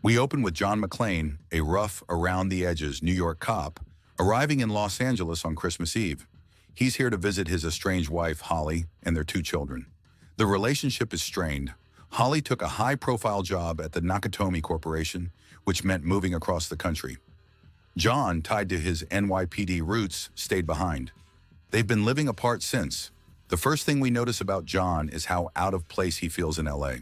We open with John McClane, a rough, around-the-edges New York cop, arriving in Los Angeles on Christmas Eve. He's here to visit his estranged wife, Holly, and their two children. The relationship is strained. Holly took a high-profile job at the Nakatomi Corporation, which meant moving across the country. John, tied to his NYPD roots, stayed behind. They've been living apart since. The first thing we notice about John is how out of place he feels in LA.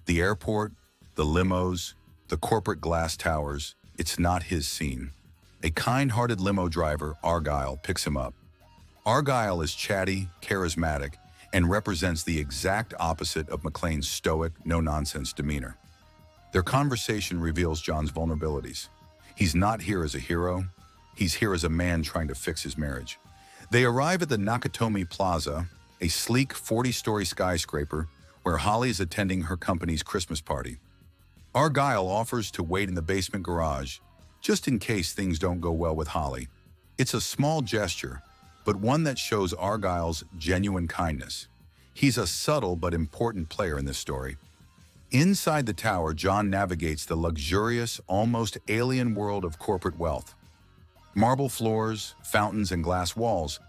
The airport, the limos, the corporate glass towers, it's not his scene. A kind-hearted limo driver, Argyle, picks him up. Argyle is chatty, charismatic, and represents the exact opposite of McClane's stoic, no-nonsense demeanor. Their conversation reveals John's vulnerabilities. He's not here as a hero. He's here as a man trying to fix his marriage. They arrive at the Nakatomi Plaza, a sleek 40-story skyscraper where Holly is attending her company's Christmas party. Argyle offers to wait in the basement garage, just in case things don't go well with Holly. It's a small gesture, but one that shows Argyle's genuine kindness. He's a subtle but important player in this story. Inside the tower, John navigates the luxurious, almost alien world of corporate wealth. Marble floors, fountains, and glass walls.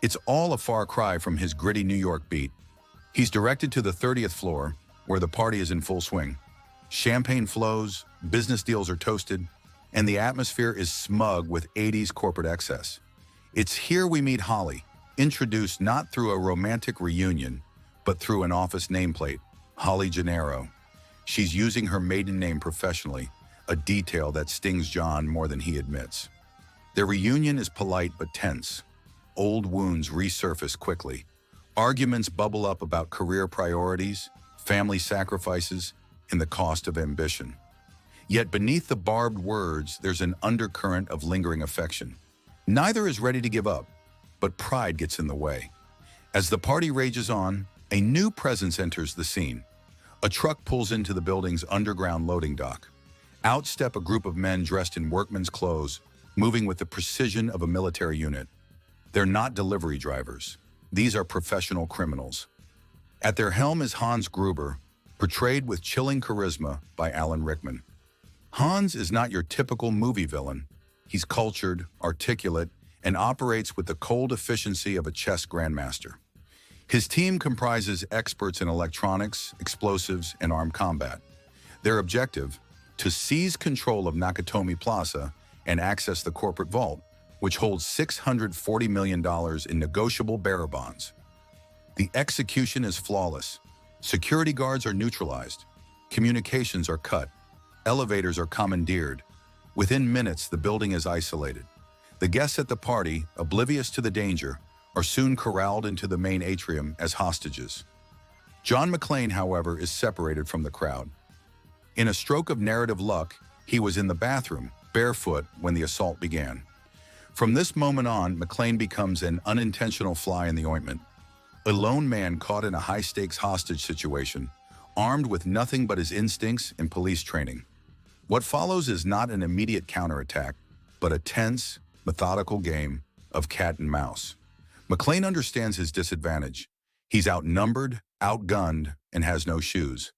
It's all a far cry from his gritty New York beat. He's directed to the 30th floor, where the party is in full swing. Champagne flows, business deals are toasted, and the atmosphere is smug with 80s corporate excess. It's here we meet Holly, introduced not through a romantic reunion, but through an office nameplate, Holly Gennaro. She's using her maiden name professionally, a detail that stings John more than he admits. Their reunion is polite but tense. Old wounds resurface quickly. Arguments bubble up about career priorities, family sacrifices, and the cost of ambition. Yet beneath the barbed words, there's an undercurrent of lingering affection. Neither is ready to give up, but pride gets in the way. As the party rages on, a new presence enters the scene. A truck pulls into the building's underground loading dock. Out step a group of men dressed in workman's clothes, moving with the precision of a military unit. They're not delivery drivers. These are professional criminals. At their helm is Hans Gruber, portrayed with chilling charisma by Alan Rickman. Hans is not your typical movie villain. He's cultured, articulate, and operates with the cold efficiency of a chess grandmaster. His team comprises experts in electronics, explosives, and armed combat. Their objective, to seize control of Nakatomi Plaza and access the corporate vault, which holds $640 million in negotiable bearer bonds. The execution is flawless. Security guards are neutralized. Communications are cut. Elevators are commandeered. Within minutes, the building is isolated. The guests at the party, oblivious to the danger, are soon corralled into the main atrium as hostages. John McClane, however, is separated from the crowd. In a stroke of narrative luck, he was in the bathroom, barefoot, when the assault began. From this moment on, McClane becomes an unintentional fly in the ointment. A lone man caught in a high-stakes hostage situation, armed with nothing but his instincts and police training. What follows is not an immediate counterattack, but a tense, methodical game of cat and mouse. McClane understands his disadvantage. He's outnumbered, outgunned, and has no shoes.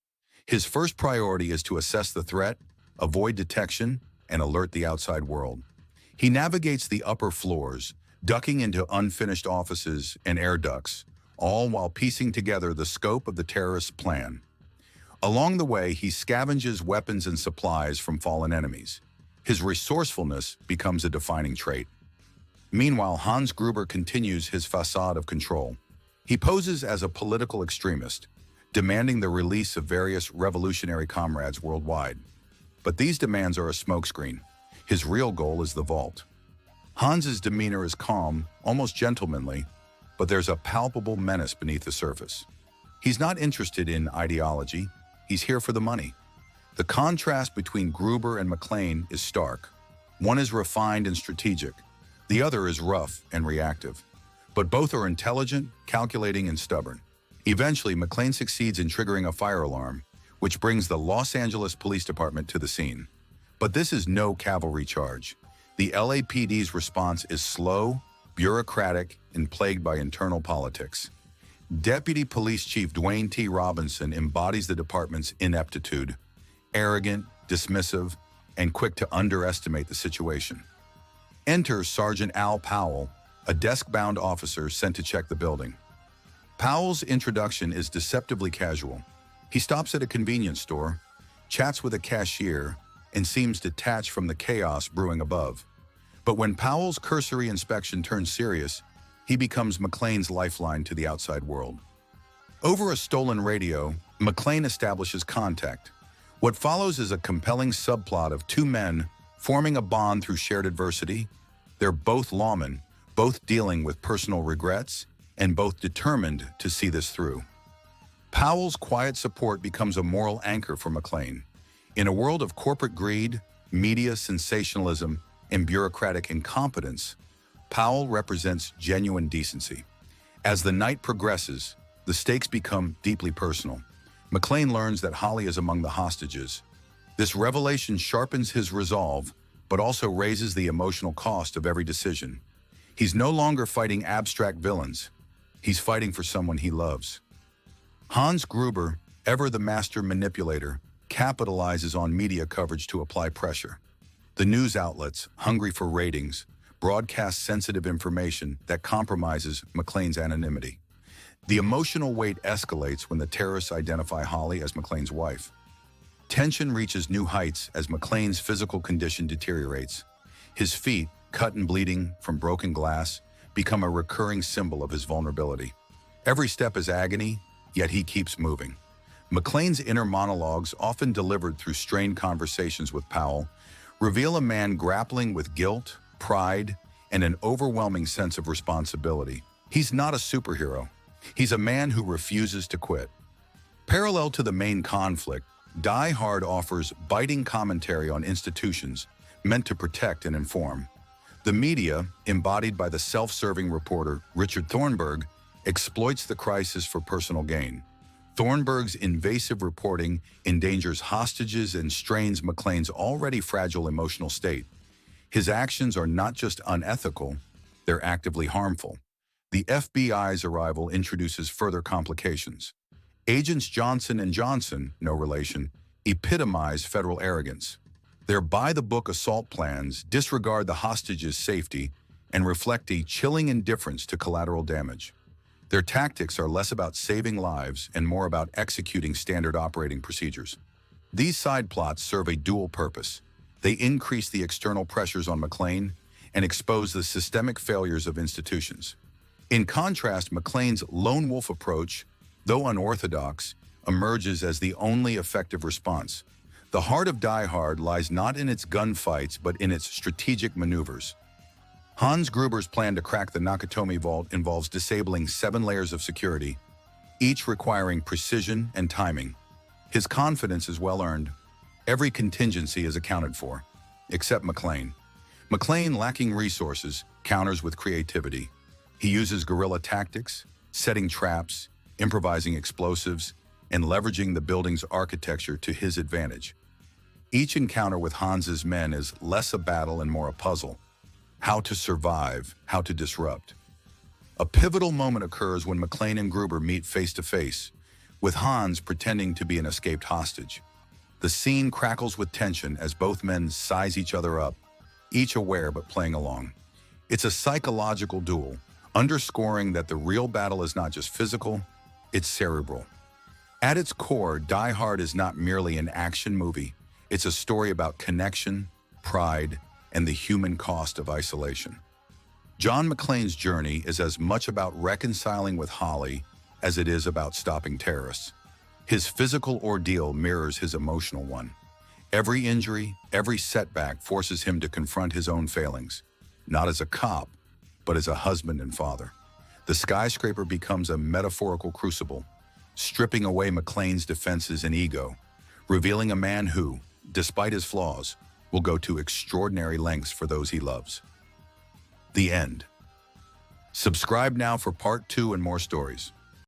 His first priority is to assess the threat, avoid detection, and alert the outside world. He navigates the upper floors, ducking into unfinished offices and air ducts, all while piecing together the scope of the terrorist's plan. Along the way, he scavenges weapons and supplies from fallen enemies. His resourcefulness becomes a defining trait. Meanwhile, Hans Gruber continues his facade of control. He poses as a political extremist, demanding the release of various revolutionary comrades worldwide. But these demands are a smokescreen. His real goal is the vault. Hans's demeanor is calm, almost gentlemanly, but there's a palpable menace beneath the surface. He's not interested in ideology. He's here for the money. The contrast between Gruber and McClane is stark. One is refined and strategic. The other is rough and reactive. But both are intelligent, calculating, and stubborn. Eventually, McClane succeeds in triggering a fire alarm, which brings the Los Angeles Police Department to the scene. But this is no cavalry charge. The LAPD's response is slow, bureaucratic, and plagued by internal politics. Deputy Police Chief Dwayne T. Robinson embodies the department's ineptitude. Arrogant, dismissive, and quick to underestimate the situation. Enter Sergeant Al Powell, a desk-bound officer sent to check the building. Powell's introduction is deceptively casual. He stops at a convenience store, chats with a cashier, and seems detached from the chaos brewing above. But when Powell's cursory inspection turns serious, he becomes McClane's lifeline to the outside world. Over a stolen radio, McClane establishes contact. What follows is a compelling subplot of two men forming a bond through shared adversity. They're both lawmen, both dealing with personal regrets, and both determined to see this through. Powell's quiet support becomes a moral anchor for McClane. In a world of corporate greed, media sensationalism, and bureaucratic incompetence, Powell represents genuine decency. As the night progresses, the stakes become deeply personal. McClane learns that Holly is among the hostages. This revelation sharpens his resolve, but also raises the emotional cost of every decision. He's no longer fighting abstract villains. He's fighting for someone he loves. Hans Gruber, ever the master manipulator, capitalizes on media coverage to apply pressure. The news outlets, hungry for ratings, broadcast sensitive information that compromises McClane's anonymity. The emotional weight escalates when the terrorists identify Holly as McClane's wife. Tension reaches new heights as McClane's physical condition deteriorates. His feet, cut and bleeding from broken glass, become a recurring symbol of his vulnerability. Every step is agony, yet he keeps moving. McClane's inner monologues, often delivered through strained conversations with Powell, reveal a man grappling with guilt, pride, and an overwhelming sense of responsibility. He's not a superhero. He's a man who refuses to quit. Parallel to the main conflict, Die Hard offers biting commentary on institutions meant to protect and inform. The media, embodied by the self-serving reporter Richard Thornburg, exploits the crisis for personal gain. Thornburg's invasive reporting endangers hostages and strains McClane's already fragile emotional state. His actions are not just unethical, they're actively harmful. The FBI's arrival introduces further complications. Agents Johnson and Johnson, no relation, epitomize federal arrogance. Their by-the-book assault plans disregard the hostages' safety and reflect a chilling indifference to collateral damage. Their tactics are less about saving lives and more about executing standard operating procedures. These side plots serve a dual purpose. They increase the external pressures on McClane and expose the systemic failures of institutions. In contrast, McClane's lone wolf approach, though unorthodox, emerges as the only effective response. The heart of Die Hard lies not in its gunfights, but in its strategic maneuvers. Hans Gruber's plan to crack the Nakatomi Vault involves disabling 7 layers of security, each requiring precision and timing. His confidence is well-earned. Every contingency is accounted for, except McClane. McClane, lacking resources, counters with creativity. He uses guerrilla tactics, setting traps, improvising explosives, and leveraging the building's architecture to his advantage. Each encounter with Hans's men is less a battle and more a puzzle. How to survive, how to disrupt. A pivotal moment occurs when McClane and Gruber meet face-to-face, with Hans pretending to be an escaped hostage. The scene crackles with tension as both men size each other up, each aware but playing along. It's a psychological duel, underscoring that the real battle is not just physical, it's cerebral. At its core, Die Hard is not merely an action movie. It's a story about connection, pride, and the human cost of isolation. John McClane's journey is as much about reconciling with Holly as it is about stopping terrorists. His physical ordeal mirrors his emotional one. Every injury, every setback forces him to confront his own failings, not as a cop, but as a husband and father. The skyscraper becomes a metaphorical crucible, stripping away McClane's defenses and ego, revealing a man who, despite his flaws, will go to extraordinary lengths for those he loves. The end. Subscribe now for part 2 and more stories.